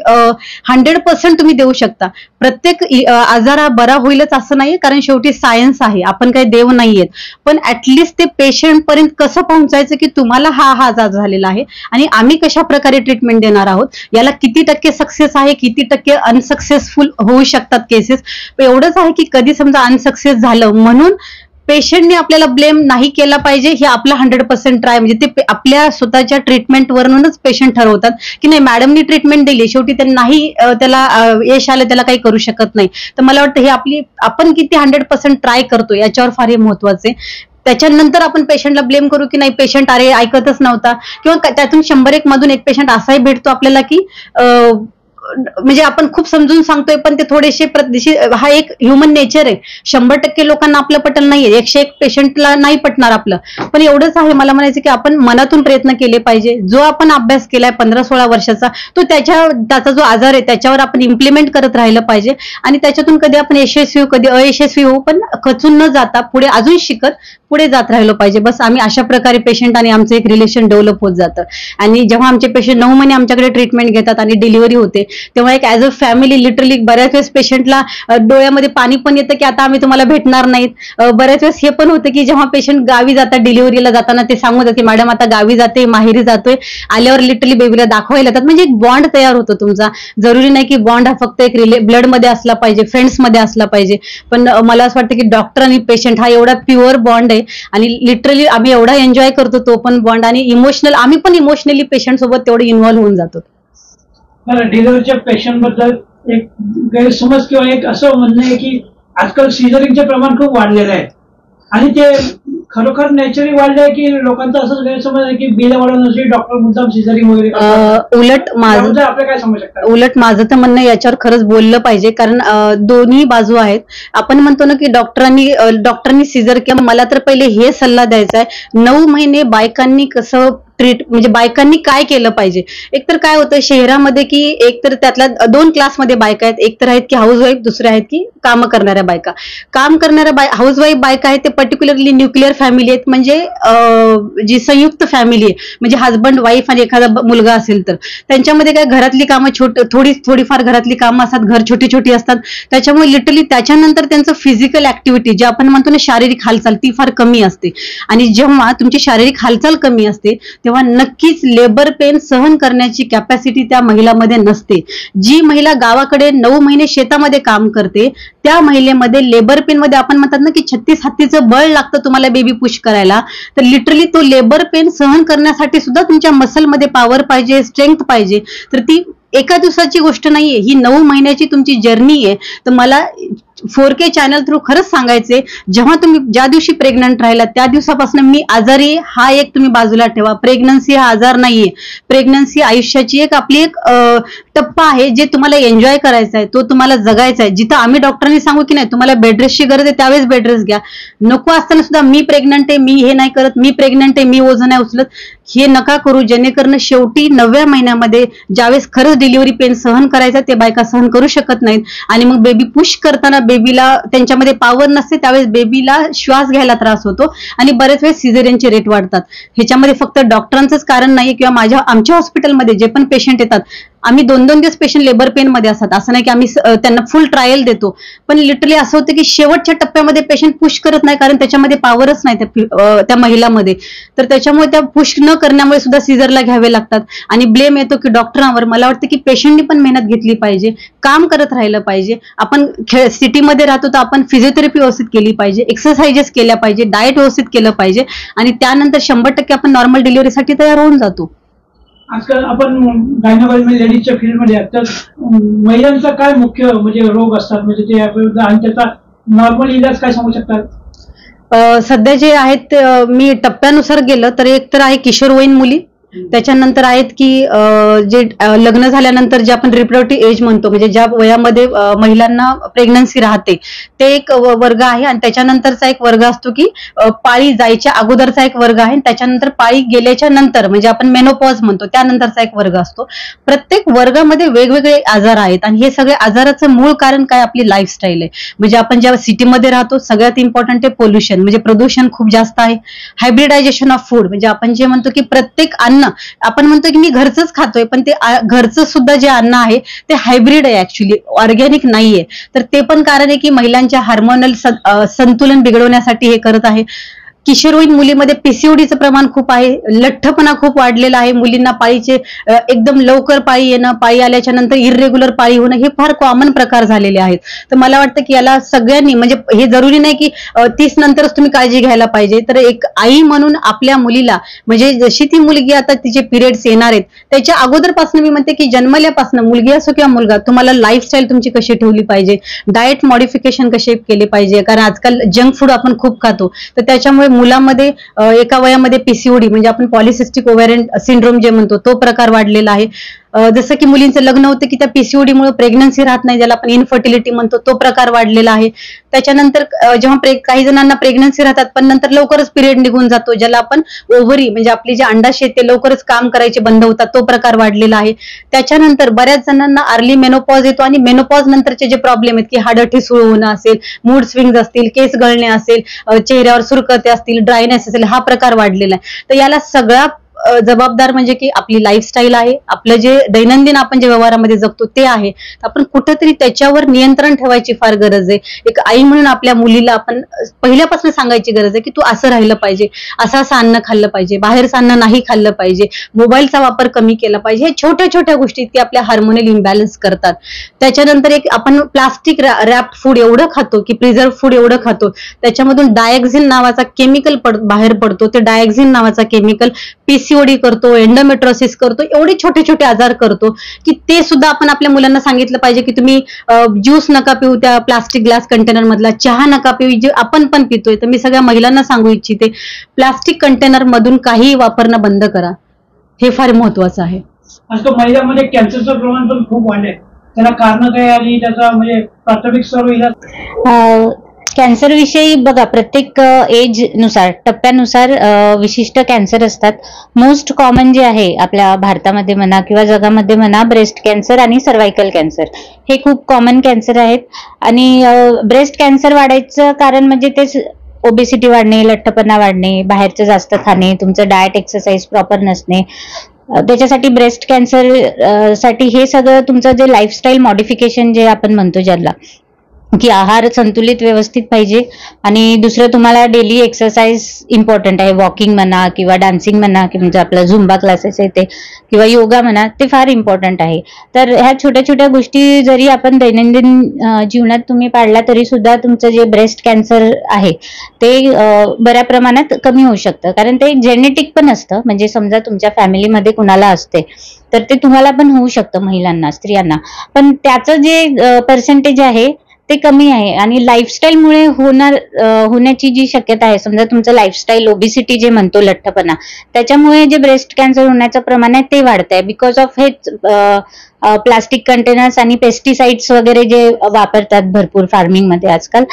100% तुम्ही देऊ शकता. प्रत्येक आजार हा बरा होईलच असं नाही, कारण शेवटी सायन्स आहे, आपण काही देव नाहीयेत, पण ऍटलिस्ट ते पेशंट पर्यंत कसं पोहोचायचं की तुम्हाला हा आजार झालेला आहे आणि आम्ही कशा प्रकारे ट्रीटमेंट देणार आहोत, याला किती टक्के सक्सेस आहे, किती टक्के अनसक्सेसफुल होऊ शकतात केसेस. एवढंच आहे की कधी समजा अनसक्सेस झालं म्हणून पेशंटने आपल्याला ब्लेम नाही केला पाहिजे, हे आपला 100% ट्राय, म्हणजे ते आपल्या स्वतःच्या ट्रीटमेंटवरूनच पेशंट ठरवतात की नाही मॅडमनी ट्रीटमेंट दिली, शेवटी त्याला यश आलं, त्याला काही करू शकत नाही. तर मला वाटतं हे आपण किती 100% ट्राय करतो याच्यावर फार हे महत्वाचे. त्याच्यानंतर आपण पेशंटला ब्लेम करू की नाही पेशंट अरे ऐकतच नव्हता, किंवा त्यातून 100 मधून एक पेशंट असाही भेटतो आपल्याला की म्हणजे आपण खूप समजून सांगतोय, पण ते थोडेसे हा एक ह्युमन नेचर आहे. 100% लोकांना आपलं पटल नाहीये, 101 पेशंटला नाही पटणार आपलं. पण एवढंच आहे मला म्हणायचं की आपण मनातून प्रयत्न केले पाहिजे. जो आपण अभ्यास केलाय 15-16 वर्षाचा, तो त्याचा जो आजार आहे त्याच्यावर आपण इम्प्लिमेंट करत राहिलं पाहिजे. आणि त्याच्यातून कधी आपण यशस्वी होऊ, कधी अयशस्वी होऊ, पण खचून न जाता पुढे अजून शिकत पुढे जात राहिलो पाहिजे. बस आम्ही अशा प्रकारे पेशंट आणि आमचं एक रिलेशन डेव्हलप होत जातं. आणि जेव्हा आमचे पेशंट 9 महिने आमच्याकडे ट्रीटमेंट घेतात आणि डिलिव्हरी होते, तेव्हा एक ऍज अ फॅमिली लिटरली बऱ्याच वेळेस पेशंटला डोळ्यामध्ये पाणी पण येतं की आता आम्ही तुम्हाला भेटणार नाहीत. बऱ्याच वेळेस हे पण होतं की जेव्हा पेशंट गावी जातात, डिलिव्हरीला जाताना ते सांगतात की मॅडम आता गावी जाते, माहेरी जातोय, आल्यावर लिटरली बेबीला दाखवायला येतात. म्हणजे एक बॉन्ड तयार होतो तुमचा. जरुरी नाही की बॉन्ड हा फक्त एक ब्लड मध्ये असला पाहिजे, फ्रेंड्स मध्ये असला पाहिजे. पण मला असं वाटतं की डॉक्टर आणि पेशंट हा एवढा प्युअर बॉन्ड आहे आणि लिटरली आम्ही एवढा एन्जॉय करतो तो पण बॉन्ड. आणि इमोशनल आम्ही पण इमोशनली पेशंट सोबत तेवढे इन्व्हॉल्व्ह होऊन जातो. डिलिव्हरीच्या पेशंट बद्दल एक गैरसमज किंवा एक असं म्हणणं आहे की आजकाल सिझरिंगचे प्रमाण खूप वाढलेलं आहे आणि ते खरोखर नॅचरली वाढले आहे की लोकांचा असं गैरसमज आहे की बिल वाढवण्यासाठी डॉक्टर मुद्दाम सिझरिंग वगैरे करतात? उलट माझं आपलं काय समजू शकतात? उलट माझं तर म्हणणं याच्यावर खरंच बोललं पाहिजे, कारण दोन्ही बाजू आहेत. आपण म्हणतो ना की डॉक्टरांनी सिझर किंवा मला तर पहिले हे सल्ला द्यायचा आहे, 9 महिने बायकांनी कसं म्हणजे बायकांनी काय केलं पाहिजे. एकतर काय होतं शहरामध्ये की एकतर त्यातल्या 2 क्लासमध्ये बायका आहेत. एकतर आहेत की हाऊसवाईफ, दुसऱ्या आहेत की काम करणाऱ्या बायका. काम करणाऱ्या हाऊसवाईफ बायका आहेत ते पर्टिक्युलरली न्यूक्लिअर फॅमिली आहेत, म्हणजे जी संयुक्त फॅमिली आहे, म्हणजे हजबंड वाईफ आणि एखादा मुलगा असेल तर त्यांच्यामध्ये काय घरातली कामं थोडीफार घरातली कामं असतात, घर छोटी छोटी असतात. त्याच्यामुळे लिटरली त्याच्यानंतर त्यांचं फिजिकल ऍक्टिव्हिटी जे आपण म्हणतो ना शारीरिक हालचाल ती फार कमी असते. आणि जेव्हा तुमची शारीरिक हालचाल कमी असते तेव्हा नक्कीच लेबर पेन सहन करण्याची कॅपॅसिटी त्या महिलामध्ये नसते. जी महिला गावाकडे 9 महिने शेतामध्ये काम करते त्या महिलेमध्ये लेबर पेन मध्ये आपण म्हणतात ना की 36 हत्तीचं बळ लागतं तुम्हाला बेबी पुश करायला, तर लिटरली तो लेबर पेन सहन करण्यासाठी सुद्धा तुमच्या मसलमध्ये पॉवर पाहिजे, स्ट्रेंथ पाहिजे. तर ती एका दिवसाची गोष्ट नाहीये, ही 9 महिन्याची तुमची जर्नी आहे. तर मला 4K चॅनल थ्रू खरंच सांगायचे, जेव्हा तुम्ही ज्या दिवशी प्रेग्नंट राहिला त्या दिवसापासून मी आजारी हा एक तुम्ही बाजूला ठेवा. प्रेग्नन्सी हा आजार नाहीये. प्रेग्नन्सी आयुष्याची आपली एक टप्पा आहे जे तुम्हाला एन्जॉय करायचा आहे, तो तुम्हाला जगायचा आहे. जिथं आम्ही डॉक्टरांनी सांगू की नाही तुम्हाला बेडरेस्टची गरज आहे त्यावेळेस बेडरेस्ट घ्या, नको असताना सुद्धा मी प्रेग्नंट आहे, मी हे नाही करत, मी प्रेग्नंट आहे, मी वजन नाही उचलत, हे नका करू. जेणेकरून शेवटी 9व्या महिन्यामध्ये ज्यावेळेस खरंच डिलिव्हरी पेन सहन करायचा ते बायका सहन करू शकत नाहीत आणि मग बेबी पुश करताना बेबीला त्यांच्यामध्ये पॉवर नसते, त्यावेळेस बेबीला श्वास घ्यायला त्रास होतो आणि बरेच वेळेस सिझेरियनचे रेट वाढतात. ह्याच्यामध्ये फक्त डॉक्टरांचंच कारण नाही किंवा आमच्या हॉस्पिटलमध्ये जे पण पेशंट येतात आम्ही 2-2 दिवस पेशंट लेबर पेन मध्ये असतात. असं नाही की आम्ही त्यांना फुल ट्रायल देतो, पण लिटरली असं होतं की शेवटच्या टप्प्यामध्ये पेशंट पुश करत नाही कारण त्याच्यामध्ये पॉवरच नाही त्या महिलामध्ये. तर त्याच्यामुळे त्या पुश न करण्यामुळे सुद्धा सीझरला घ्यावे लागतात आणि ब्लेम येतो की डॉक्टरांवर. मला वाटतं की पेशंटनी पण मेहनत घेतली पाहिजे, काम करत राहिलं पाहिजे. आपण सिटीमध्ये राहतो तर आपण फिजिओथेरपी व्यवस्थित केली पाहिजे, एक्सरसाइजेस केल्या पाहिजे, डाएट व्यवस्थित केलं पाहिजे आणि त्यानंतर 100% आपण नॉर्मल डिलिव्हरीसाठी तयार होऊन जातो. आजकाल आपण गायनोकॉलॉजी लेडीजच्या फील्डमध्ये तर महिलांचा काय मुख्य म्हणजे रोग असतात, म्हणजे ते आणि त्याचा नॉर्मल इलाज काय सांगू शकतात? सध्या जे आहेत मी टप्प्यानुसार गेलं तर एक तर आहे किशोरवयीन मुली, त्याच्यानंतर आहेत की जे लग्न झाल्यानंतर जे आपण रिप्रोडक्टिव्ह एज म्हणतो, म्हणजे ज्या वयामध्ये महिलांना प्रेग्नन्सी राहते ते एक वर्ग आहे. आणि त्याच्यानंतरचा एक वर्ग असतो की पाळी जायच्या अगोदरचा एक वर्ग आहे, त्याच्यानंतर पाळी गेल्याच्या नंतर म्हणजे आपण मेनोपॉज म्हणतो त्यानंतरचा एक वर्ग असतो. प्रत्येक वर्गामध्ये वेगवेगळे आजार आहेत आणि हे सगळे आजाराचं मूळ कारण काय आपली लाईफस्टाईल आहे. म्हणजे आपण जेव्हा सिटीमध्ये राहतो सगळ्यात इम्पॉर्टंट आहे पोल्युशन, म्हणजे प्रदूषण खूप जास्त आहे. हायब्रिडायझेशन ऑफ फूड, म्हणजे आपण जे म्हणतो की प्रत्येक अन्न आपण म्हणतो की मी घरचंच खातोय पण ते घरचं सुद्धा जे अन्न आहे ते हायब्रिड आहे, ऍक्च्युली ऑर्गॅनिक नाहीये. तर ते पण कारण आहे की महिलांच्या हार्मोनल संतुलन बिघडवण्यासाठी हे करत आहे. किशोरवयीन मुलीमध्ये पीसीओडीचं प्रमाण खूप आहे, लठ्ठपणा खूप वाढलेला आहे. मुलींना पाळीचे एकदम लवकर पाळी येणं, पाळी आल्याच्या नंतर इरेग्युलर पाळी होणं हे फार कॉमन प्रकार झालेले आहेत. तर मला वाटतं की याला सगळ्यांनी म्हणजे हे जरुरी नाही की 30 नंतरच तुम्ही काळजी घ्यायला पाहिजे. तर एक आई म्हणून आपल्या मुलीला म्हणजे जशी ती मुलगी आता तिचे पिरियड्स येणार आहेत त्याच्या अगोदरपासून मी म्हणते की जन्मल्यापासून मुलगी असो किंवा मुलगा तुम्हाला लाईफस्टाईल तुमची कशी ठेवली पाहिजे, डाएट मॉडिफिकेशन कसे केले पाहिजे, कारण आजकाल जंक फूड आपण खूप खातो तर त्याच्यामुळे मुलामध्ये एका वयामध्ये पीसीओडी म्हणजे आपण पॉलिसिस्टिक ओव्हॅरियन सिंड्रोम जे म्हणतो तो प्रकार वाढलेला आहे. जसं की मुलींचं लग्न होतं की त्या PCOD मुळे प्रेग्नन्सी राहत नाही, ज्याला आपण इनफर्टिलिटी म्हणतो, तो प्रकार वाढलेला आहे. त्याच्यानंतर जेव्हा काही जणांना प्रेग्नन्सी राहतात पण नंतर लवकरच पिरियड निघून जातो, ज्याला आपण ओव्हरी म्हणजे आपली जे अंडाशय ते लवकरच काम करायचे बंद होतात, तो प्रकार वाढलेला आहे. त्याच्यानंतर बऱ्याच जणांना अर्ली मेनोपॉज येतो आणि मेनोपॉज नंतरचे जे प्रॉब्लेम आहेत की हाडं ठिसूळ होणं असेल, मूड स्विंग्स असतील, केस गळणे असेल, चेहऱ्यावर सुरकते असतील, ड्रायनेस असेल, हा प्रकार वाढलेला आहे. तर याला सगळा जबाबदार म्हणजे की आपली लाईफस्टाईल आहे, आपलं जे दैनंदिन आपण जे व्यवहारामध्ये जगतो ते आहे. आपण कुठंतरी त्याच्यावर नियंत्रण ठेवायची फार गरज आहे. एक आई म्हणून आपल्या मुलीला आपण पहिल्यापासून सांगायची गरज आहे की तू असं राहिलं पाहिजे, असं अन्न खाल्लं पाहिजे, बाहेरचं अन्न नाही खाल्लं पाहिजे, मोबाईलचा वापर कमी केला पाहिजे. हे छोट्या छोट्या गोष्टी की आपल्या हार्मोनल इम्बॅलन्स करतात. त्याच्यानंतर एक आपण प्लास्टिक रॅप्ड फूड एवढं खातो की प्रिझर्व फूड एवढं खातो, त्याच्यामधून डायक्झिन नावाचा केमिकल बाहेर पडतो. ते डायक्झिन नावाचा केमिकल PCOD करतो, एंडोमेट्रोसिस करतो, एवढे छोटे छोटे आजार करतो की ते सुद्धा आपण आपल्या मुलांना सांगितलं पाहिजे की तुम्ही ज्यूस नका पिऊ त्या प्लास्टिक ग्लास कंटेनर मधला, चहा नका पिऊ जे आपण पण पितोय. तर मी सगळ्या महिलांना सांगू इच्छिते, प्लास्टिक कंटेनर मधून काही वापरणं बंद करा, हे फार महत्वाचं आहे. असं महिलांमध्ये कॅन्सरचं प्रमाण पण खूप वाढलंय, त्याला कारण काय आणि त्याचा म्हणजे प्राथमिक सर्व इलाज? कॅन्सर विषयी बघा, प्रत्येक एज नुसार टप्प्यानुसार विशिष्ट कॅन्सर असतात. मोस्ट कॉमन जे आहे आपल्या भारतामध्ये म्हणा किंवा जगामध्ये म्हणा, ब्रेस्ट कॅन्सर आणि सर्व्हायकल कॅन्सर हे खूप कॉमन कॅन्सर आहेत. आणि ब्रेस्ट कॅन्सर वाढायचं कारण म्हणजे तेच ओबेसिटी वाढणे, लठ्ठपणा वाढणे, बाहेरचं जास्त खाणे, तुमचं डाएट एक्सरसाइज प्रॉपर नसणे. त्याच्यासाठी ब्रेस्ट कॅन्सर साठी हे सगळं तुमचं जे लाईफस्टाईल मॉडिफिकेशन जे आपण म्हणतो ज्याला की आहार संतुलित व्यवस्थित पाहिजे. आणि दुसरं तुम्हाला डेली एक्सरसाइज इम्पॉर्टंट आहे, वॉकिंग म्हणा किंवा डान्सिंग म्हणा की म्हणजे आपलं झुंबा क्लासेस आहे ते किंवा योगा म्हणा, ते फार इम्पॉर्टंट आहे. तर ह्या छोट्या छोट्या गोष्टी जरी आपण दैनंदिन जीवनात तुम्ही पाळल्या तरी सुद्धा तुमचं जे ब्रेस्ट कॅन्सर आहे ते बऱ्या प्रमाणात कमी होऊ शकतं. कारण ते जेनेटिक पण असतं, म्हणजे समजा तुमच्या फॅमिलीमध्ये कुणाला असते तर ते तुम्हाला पण होऊ शकतं, महिलांना, स्त्रियांना. पण त्याचं जे पर्सेंटेज आहे ते कमी आहे. आणि लाईफस्टाईलमुळे होण्याची जी शक्यता आहे, समजा तुमचं लाईफस्टाईल ओबेसिटी जे म्हणतो, लठ्ठपणा, त्याच्यामुळे जे ब्रेस्ट कॅन्सर होण्याचं प्रमाण आहे ते वाढत आहे. बिकॉज ऑफ हेच प्लास्टिक कंटेनर्स आणि पेस्टिसाइड्स वगैरे जे वापरतात भरपूर फार्मिंगमध्ये आजकाल,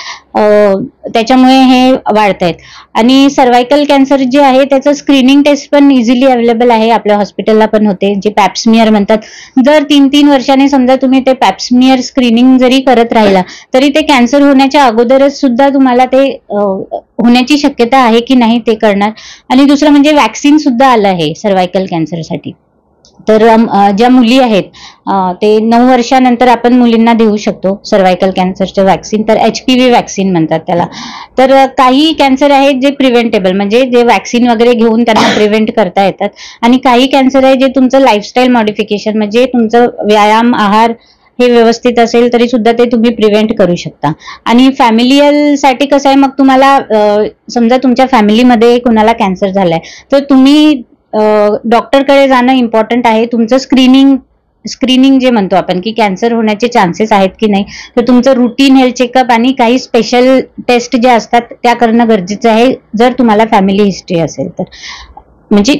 त्याच्यामुळे हे वाढत आहेत. आणि सर्व्हायकल कॅन्सर जे आहे त्याचं स्क्रीनिंग टेस्ट पण इझिली अवेलेबल आहे, आपल्या हॉस्पिटलला पण होते, जे पॅप्समियर म्हणतात. जर 3-3 वर्षांनी समजा तुम्ही ते पॅप्समियर स्क्रीनिंग जरी करत राहिला तरी ते कॅन्सर होण्याच्या अगोदरच सुद्धा तुम्हाला ते होण्याची शक्यता आहे की नाही ते करणार. आणि दुसरं म्हणजे वॅक्सिन सुद्धा आलं आहे सर्व्हायकल कॅन्सरसाठी. तर ज्या मुली आहेत ते 9 वर्षानंतर आपण मुलींना देऊ शकतो सर्व्हायकल कॅन्सरचं वॅक्सिन. तर HPV वॅक्सिन म्हणतात त्याला. तर काही कॅन्सर आहेत जे प्रिव्हेंटेबल, म्हणजे जे वॅक्सिन वगैरे घेऊन त्यांना प्रिव्हेंट करता येतात. आणि काही कॅन्सर आहे जे तुमचं लाईफस्टाईल मॉडिफिकेशन, म्हणजे तुमचं व्यायाम, आहार हे व्यवस्थित असेल तरी सुद्धा ते तुम्ही प्रिव्हेंट करू शकता. आणि फॅमिलियल साठी कसं आहे, मग तुम्हाला समजा तुमच्या फॅमिलीमध्ये कुणाला कॅन्सर झालाय तर तुम्ही डॉक्टरकडे जाणं इम्पॉर्टंट आहे. तुमचं स्क्रीनिंग जे म्हणतो आपण की कॅन्सर होण्याचे चान्सेस आहेत की नाही, तर तुमचं रुटीन हेल्थ चेकअप आणि काही स्पेशल टेस्ट जे असतात त्या करणं गरजेचं आहे, जर तुम्हाला फॅमिली हिस्ट्री असेल तर. म्हणजे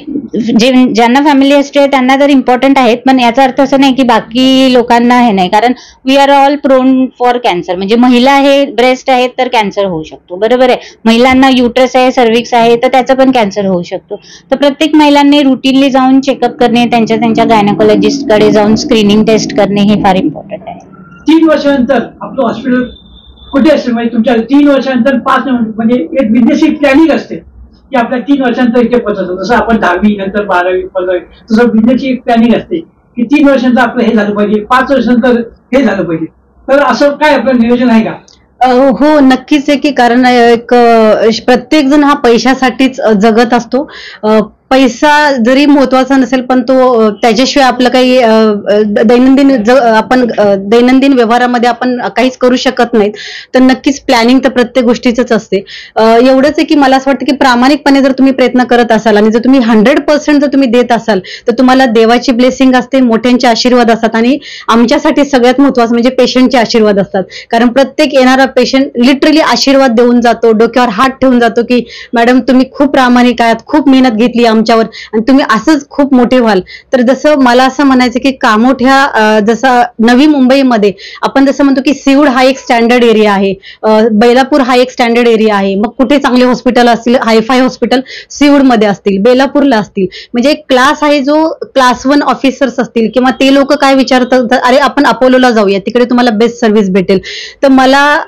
ज्यांना फॅमिली हिस्ट्री आहे त्यांना तर इम्पॉर्टंट आहेत, पण याचा अर्थ असं नाही की बाकी लोकांना हे नाही. कारण we are all prone for cancer. म्हणजे महिला आहे, ब्रेस्ट आहेत तर कॅन्सर होऊ शकतो, बरोबर आहे. महिलांना युट्रस आहे, सर्व्हिक्स आहे तर त्याचं पण कॅन्सर होऊ शकतो. तर प्रत्येक महिलांनी रुटीनली जाऊन चेकअप करणे, त्यांच्या गायनेकोलॉजिस्टकडे जाऊन स्क्रीनिंग टेस्ट करणे हे फार इम्पॉर्टंट आहे. 3 वर्षानंतर आपलं हॉस्पिटल कुठे असेल, म्हणजे तुमच्या 3 वर्षानंतर 5 म्हणजे एक बिझनेसची प्लॅनिंग असते की आपल्या 3 वर्षांतर इथे पोहोचायचं. जसं आपण 10वी नंतर 12वी 15वी, तसं बिझनेसची एक प्लॅनिंग असते की 3 वर्षांतर आपलं हे झालं पाहिजे, 5 वर्षांतर हे झालं पाहिजे. तर असं काय आपलं नियोजन आहे का? हो, नक्कीच आहे की, कारण एक प्रत्येक जण हा पैशासाठीच जगत असतो. पैसा जरी महत्वाचा नसेल पण तो त्याच्याशिवाय आपलं काही दैनंदिन व्यवहारामध्ये आपण काहीच करू शकत नाहीत. तर नक्कीच प्लॅनिंग तर प्रत्येक गोष्टीच असते. एवढंच आहे की मला असं वाटतं की प्रामाणिकपणे जर तुम्ही प्रयत्न करत असाल आणि जर तुम्ही 100% जर तुम्ही देत असाल तर तुम्हाला देवाची ब्लेसिंग असते, मोठ्यांचे आशीर्वाद असतात. आणि आमच्यासाठी सगळ्यात महत्वाचं म्हणजे पेशंटचे आशीर्वाद असतात. कारण प्रत्येक येणारा पेशंट लिटरली आशीर्वाद देऊन जातो, डोक्यावर हात ठेवून जातो की मॅडम तुम्ही खूप प्रामाणिक आहात, खूप मेहनत घेतली आमच्यावर आणि तुम्ही असंच खूप मोठे व्हाल. तर जसं मला असं म्हणायचं की कामोठ्या जसं नवी मुंबईमध्ये आपण जसं म्हणतो की सिऊड हा एक स्टँडर्ड एरिया आहे, बेलापूर हा एक स्टँडर्ड एरिया आहे. मग कुठे चांगले हॉस्पिटल असतील, हायफाय हॉस्पिटल सिऊड मध्ये असतील, बेलापूरला असतील. म्हणजे एक क्लास आहे जो क्लास 1 ऑफिसर्स असतील किंवा ते लोक काय विचारतात, अरे आपण अपोलोला जाऊया, तिकडे तुम्हाला बेस्ट सर्व्हिस भेटेल. तर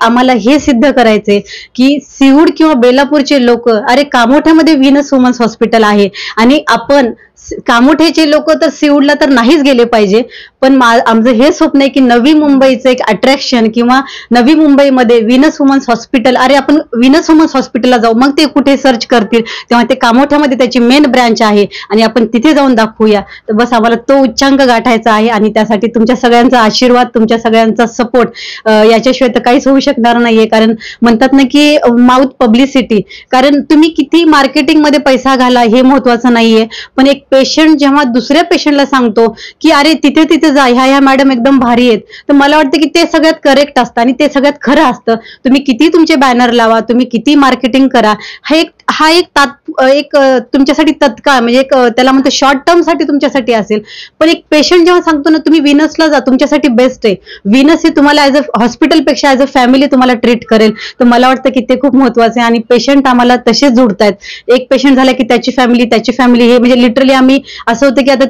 आम्हाला हे सिद्ध करायचंय की सिऊड किंवा बेलापूरचे लोक, अरे कामोठ्यामध्ये व्हीनस वुमन्स हॉस्पिटल आहे आणि आपण कामोठ्याचे लोक तर सिऊडला तर नाहीच गेले पाहिजे. पण आमचं हे स्वप्न आहे की नवी मुंबईचं एक अट्रॅक्शन किंवा नवी मुंबईमध्ये व्हीनस वुमन्स हॉस्पिटल, अरे आपण व्हीनस वुमन्स हॉस्पिटलला जाऊ. मग ते कुठे सर्च करतील तेव्हा ते कामोठ्यामध्ये त्याची मेन ब्रँच आहे आणि आपण तिथे जाऊन दाखवूया. तर बस आम्हाला तो उच्चांक गाठायचा आहे आणि त्यासाठी तुमच्या सगळ्यांचा आशीर्वाद, तुमच्या सगळ्यांचा सपोर्ट याच्याशिवाय तर काहीच होऊ शकणार नाहीये. कारण म्हणतात ना की माउथ पब्लिसिटी, कारण तुम्ही किती मार्केटिंगमध्ये पैसा घाला हे महत्वाचं नाहीये, पण एक पेशंट जेव्हा दुसऱ्या पेशंटला सांगतो की अरे तिथे तिथे जा, ह्या मॅडम एकदम भारी आहेत, तर मला वाटतं की ते सगळ्यात करेक्ट असतं आणि ते सगळ्यात खरं असतं. तुम्ही किती तुमचे बॅनर लावा, तुम्ही किती मार्केटिंग करा, हा एक तुमच्यासाठी तत्काळ म्हणजे एक त्याला म्हणतो शॉर्ट टर्म साठी तुमच्यासाठी असेल. पण एक पेशंट जेव्हा सांगतो ना तुम्ही व्हीनसला जा, तुमच्यासाठी बेस्ट आहे, व्हीनस हे तुम्हाला ऍज अ हॉस्पिटलपेक्षा ऍज अ फॅमिली तुम्हाला ट्रीट करेल, तर मला वाटतं की ते खूप महत्वाचं आहे. आणि पेशंट आम्हाला तसेच जोडतायत. एक पेशंट झाला की त्याची फॅमिली हे म्हणजे लिटरली आम्ही असं होतं की आता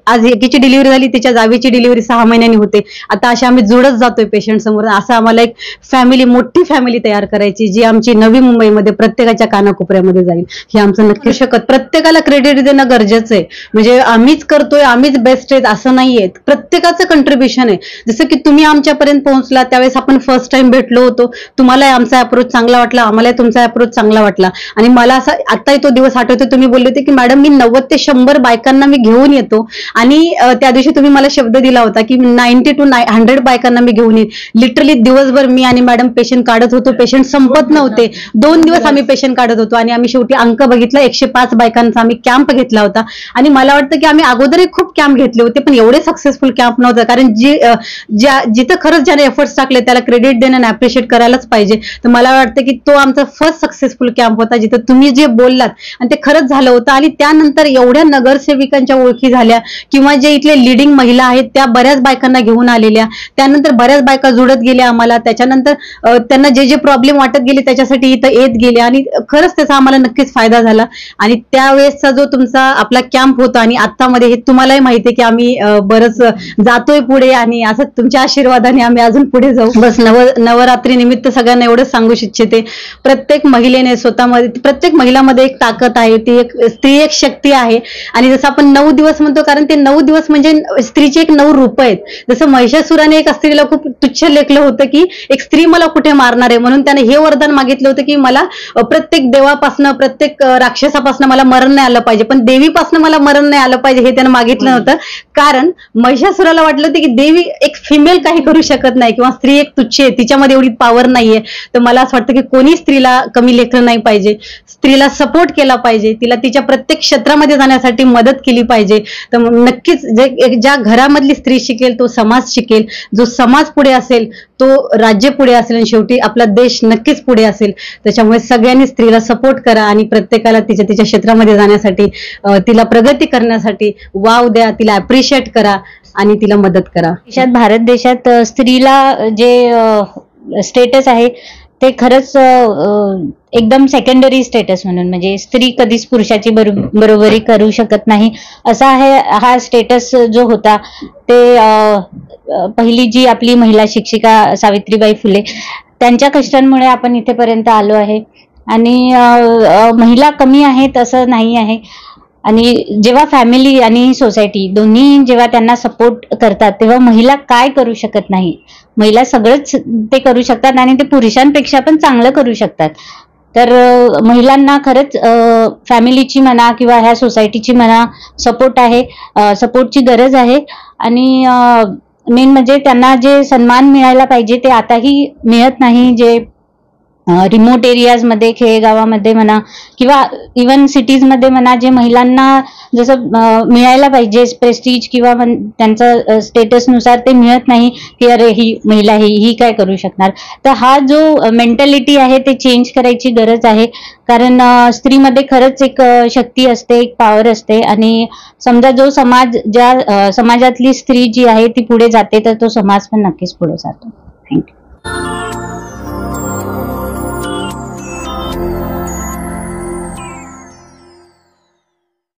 आज एकीची डिलिव्हरी झाली, तिच्या जावेची डिलिव्हरी 6 महिन्यांनी होते, आता अशा आम्ही जुळत जातोय पेशंट समोर. असं आम्हाला एक फॅमिली, मोठी फॅमिली तयार करायची जी आमची नवी मुंबईमध्ये प्रत्येकाच्या कानाकोपऱ्यामध्ये जाईल. हे आमचं नक्की शकत. प्रत्येकाला क्रेडिट देणं गरजेचं आहे. म्हणजे आम्हीच करतोय, आम्हीच बेस्ट आहेत असं नाहीये, प्रत्येकाचं कंट्रीब्युशन आहे. जसं की तुम्ही आमच्यापर्यंत पोहोचला त्यावेळेस आपण फर्स्ट टाइम भेटलो होतो, तुम्हाला आमचा अप्रोच चांगला वाटला, आम्हाला तुमचा अप्रोच चांगला वाटला. आणि मला असं आताही तो दिवस आठवतो, तुम्ही बोलले होते की मॅडम मी 90 ते 100 बायकांना मी घेऊन येतो आणि त्या दिवशी तुम्ही मला शब्द दिला होता की 90 to 100 बायकांना मी घेऊन येईन. लिटरली दिवसभर मी आणि मॅडम पेशंट काढत होतो, पेशंट संपत नव्हते. 2 दिवस आम्ही पेशंट काढत होतो आणि आम्ही शेवटी अंक बघितला, 105 बायकांचा आम्ही कॅम्प घेतला होता. आणि मला वाटतं की आम्ही अगोदरही खूप कॅम्प घेतले होते पण एवढे सक्सेसफुल कॅम्प नव्हते, कारण जिथं खरंच ज्याने एफर्ट्स टाकले त्याला क्रेडिट देणं आणि अप्रिशिएट करायलाच पाहिजे. तर मला वाटतं की तो आमचा फर्स्ट सक्सेसफुल कॅम्प होता जिथं तुम्ही जे बोललात आणि ते खरंच झालं होतं. आणि त्यानंतर एवढ्या नगरसेविकांच्या ओळखी झाल्या किंवा जे इथले लिडिंग महिला आहेत त्या बऱ्याच बायकांना घेऊन आलेल्या, त्यानंतर बऱ्याच बायका जुळत गेल्या आम्हाला, त्याच्यानंतर त्यांना जे प्रॉब्लेम वाटत गेले त्याच्यासाठी इथं येत गेले आणि खरंच त्याचा आम्हाला नक्कीच फायदा झाला. आणि त्यावेळेसचा जो तुमचा आपला कॅम्प होता आणि आत्तामध्ये हे तुम्हालाही माहिती आहे की आम्ही बरंच जातोय पुढे आणि असं तुमच्या आशीर्वादाने आम्ही अजून पुढे जाऊ. बस नवरात्री निमित्त सगळ्यांना एवढंच सांगू इच्छिते, प्रत्येक महिलेने स्वतःमध्ये, प्रत्येक महिलामध्ये एक ताकद आहे, ती एक स्त्री एक शक्ती आहे. आणि जसं आपण 9 दिवस म्हणतो, कारण ते 9 दिवस म्हणजे स्त्रीचे एक 9 रूप आहेत. जसं महिषासुराने एक स्त्रीला खूप तुच्छ लेखलं होतं की एक स्त्री मला कुठे मारणार आहे, म्हणून त्याने हे वरदान मागितलं होतं की मला प्रत्येक देवापासनं, प्रत्येक राक्षसापासून मला मरण नाही आलं पाहिजे, पण देवीपासून मला मरण नाही आलं पाहिजे हे त्यानं मागितलं नव्हतं. कारण महिषासुराला वाटलं होतं की देवी एक फिमेल काही करू शकत नाही किंवा स्त्री एक तुच्छ आहे, तिच्यामध्ये एवढी पॉवर नाहीये. तर मला असं वाटतं की कोणी स्त्रीला कमी लेखलं नाही पाहिजे, स्त्रीला सपोर्ट केला पाहिजे, तिला तिच्या प्रत्येक क्षेत्रामध्ये जाण्यासाठी मदत केली पाहिजे. तर नक्कीच ज्या घरामधली स्त्री शिकेल तो समाज शिकेल, जो समाज पुढे असेल तो राज्य पुढे असेल आणि शेवटी आपला देश नक्कीच पुढे असेल. त्याच्यामुळे सगळ्यांनी स्त्रीला सपोर्ट करा आणि प्रत्येकाला तिच्या तिच्या क्षेत्रामध्ये जाण्यासाठी, तिला प्रगती करण्यासाठी वाव द्या, तिला अप्रिशिएट करा आणि तिला मदत करा. भारत देशात स्त्रीला जे स्टेटस आहे ते खरंच एकदम सेकंडरी स्टेटस म्हणून, म्हणजे स्त्री कधीच पुरुषाची बरोबरी करू शकत नाही असा आहे हा स्टेटस जो होता. ते पहिली जी आपली महिला शिक्षिका सावित्रीबाई फुले त्यांच्या कष्टांमुळे आपण इथेपर्यंत आलो आहे. आणि महिला कमी आहेत असं नाही आहे. आणि जेव्हा फॅमिली आणि सोसायटी दोन्ही जेव्हा त्यांना सपोर्ट करतात तेव्हा महिला काय करू शकत नाही, महिला सगळंच ते करू शकतात आणि ते पुरुषांपेक्षा पण चांगलं करू शकतात. तर महिलांना खरंच फॅमिलीची म्हणा किंवा ह्या सोसायटीची म्हणा सपोर्ट आहे, सपोर्टची गरज आहे. आणि मेन म्हणजे त्यांना जे सन्मान मिळायला पाहिजे ते आताही मिळत नाही. जे रिमोट एरियाजमध्ये, खेडेगावामध्ये म्हणा किंवा इवन सिटीजमध्ये म्हणा, जे महिलांना जसं मिळायला पाहिजे प्रेस्टीज किंवा त्यांचा स्टेटसनुसार ते मिळत नाही की अरे ही महिला ही काय करू शकणार. तर हा जो मेंटॅलिटी आहे ते चेंज करायची गरज आहे. कारण स्त्रीमध्ये खरंच एक शक्ती असते, एक पॉवर असते. आणि समजा जो ज्या समाजातली स्त्री जी आहे ती पुढे जाते तर तो समाज पण नक्कीच पुढे जातो. थँक्यू.